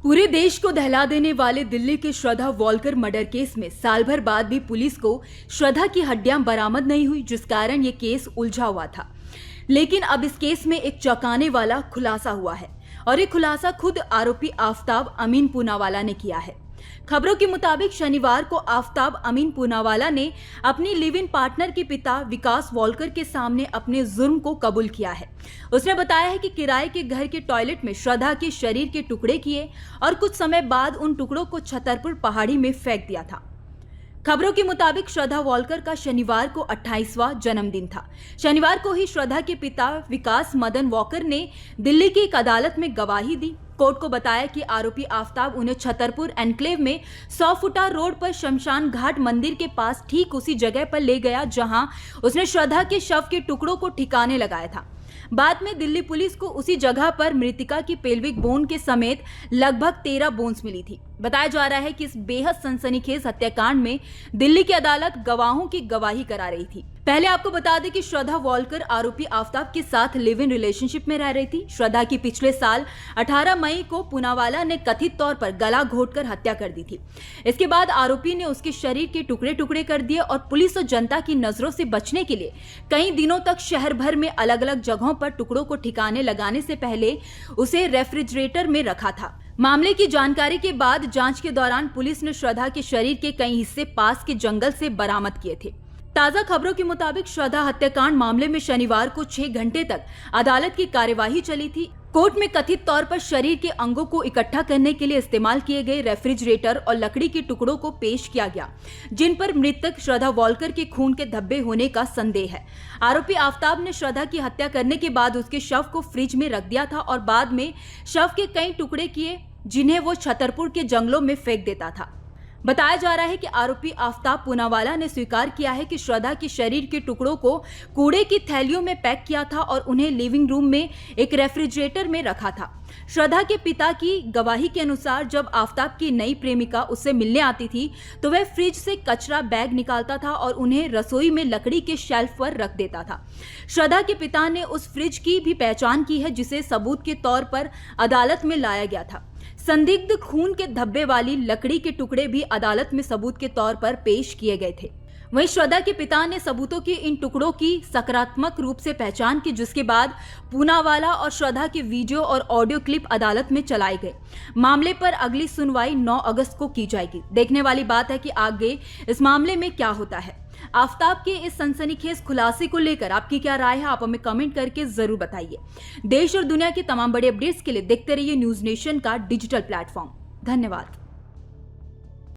पूरे देश को दहला देने वाले दिल्ली के श्रद्धा वॉलकर मर्डर केस में साल भर बाद भी पुलिस को श्रद्धा की हड्डियां बरामद नहीं हुई, जिस कारण ये केस उलझा हुआ था। लेकिन अब इस केस में एक चौंकाने वाला खुलासा हुआ है और ये खुलासा खुद आरोपी आफताब अमीन पूनावाला ने किया है। खबरों के मुताबिक शनिवार को आफताब अमीन पूनावाला ने अपनी लिव इन पार्टनर के पिता विकास वॉलकर के सामने अपने जुर्म को कबूल किया है। उसने बताया है कि किराए के घर के टॉयलेट में श्रद्धा के शरीर के टुकड़े किए और कुछ समय बाद उन टुकड़ों को छतरपुर पहाड़ी में फेंक दिया था। खबरों के मुताबिक श्रद्धा वॉलकर का शनिवार को 28वां जन्मदिन था। शनिवार को ही श्रद्धा के पिता विकास मदन वॉकर ने दिल्ली की एक अदालत में गवाही दी। कोर्ट को बताया कि आरोपी आफताब उन्हें छतरपुर एनक्लेव में 100 फुटा रोड पर शमशान घाट मंदिर के पास ठीक उसी जगह पर ले गया जहां उसने श्रद्धा के शव के टुकड़ों को ठिकाने लगाया था। बाद में दिल्ली पुलिस को उसी जगह पर मृतिका की पेल्विक बोन के समेत लगभग 13 बोन्स मिली थी। बताया जा रहा है कि इस बेहद सनसनीखेज हत्याकांड में दिल्ली की अदालत गवाहों की गवाही करा रही थी। पहले आपको बता दें कि श्रद्धा वॉलकर आरोपी आफताब के साथ लिव इन रिलेशनशिप में रह रही थी। श्रद्धा की पिछले साल 18 मई को पूनावाला ने कथित तौर पर गला घोंटकर हत्या कर दी थी। इसके बाद आरोपी ने उसके शरीर के टुकड़े टुकड़े कर दिए और पुलिस और जनता की नजरों से बचने के लिए कई दिनों तक शहर भर में अलग अलग जगहों पर टुकड़ों को ठिकाने लगाने से पहले उसे रेफ्रिजरेटर में रखा था। मामले की जानकारी के बाद जांच के दौरान पुलिस ने श्रद्धा के शरीर के कई हिस्से पास के जंगल से बरामद किए थे। ताजा खबरों के मुताबिक श्रद्धा हत्याकांड मामले में शनिवार को 6 घंटे तक अदालत की कार्यवाही चली थी। कोर्ट में कथित तौर पर शरीर के अंगों को इकट्ठा करने के लिए इस्तेमाल किए गए रेफ्रिजरेटर और लकड़ी के टुकड़ों को पेश किया गया, जिन पर मृतक श्रद्धा वॉलकर के खून के धब्बे होने का संदेह है। आरोपी आफताब ने श्रद्धा की हत्या करने के बाद उसके शव को फ्रिज में रख दिया था और बाद में शव के कई टुकड़े किए, जिन्हें वो छतरपुर के जंगलों में फेंक देता था। बताया जा रहा है कि आरोपी आफताब पूनावाला ने स्वीकार किया है कि श्रद्धा के शरीर के टुकड़ों को कूड़े की थैलियों में पैक किया था और उन्हें लिविंग रूम में एक रेफ्रिजरेटर में रखा था। श्रद्धा के पिता की गवाही के अनुसार जब आफताब की नई प्रेमिका उससे मिलने आती थी तो वह फ्रिज से कचरा बैग निकालता था और उन्हें रसोई में लकड़ी के शेल्फ पर रख देता था। श्रद्धा के पिता ने उस फ्रिज की भी पहचान की है, जिसे सबूत के तौर पर अदालत में लाया गया था। संदिग्ध खून के धब्बे वाली लकड़ी के टुकड़े भी अदालत में सबूत के तौर पर पेश किए गए थे। वहीं श्रद्धा के पिता ने सबूतों के इन टुकड़ों की सकारात्मक रूप से पहचान की, जिसके बाद पूनावाला और श्रद्धा के वीडियो और ऑडियो क्लिप अदालत में चलाए गए। मामले पर अगली सुनवाई 9 अगस्त को की जाएगी। देखने वाली बात है कि आगे इस मामले में क्या होता है। आफताब के इस सनसनीखेज खुलासे को लेकर आपकी क्या राय है, आप हमें कमेंट करके जरूर बताइए। देश और दुनिया के तमाम बड़े अपडेट्स के लिए देखते रहिए न्यूज नेशन का डिजिटल प्लेटफॉर्म। धन्यवाद।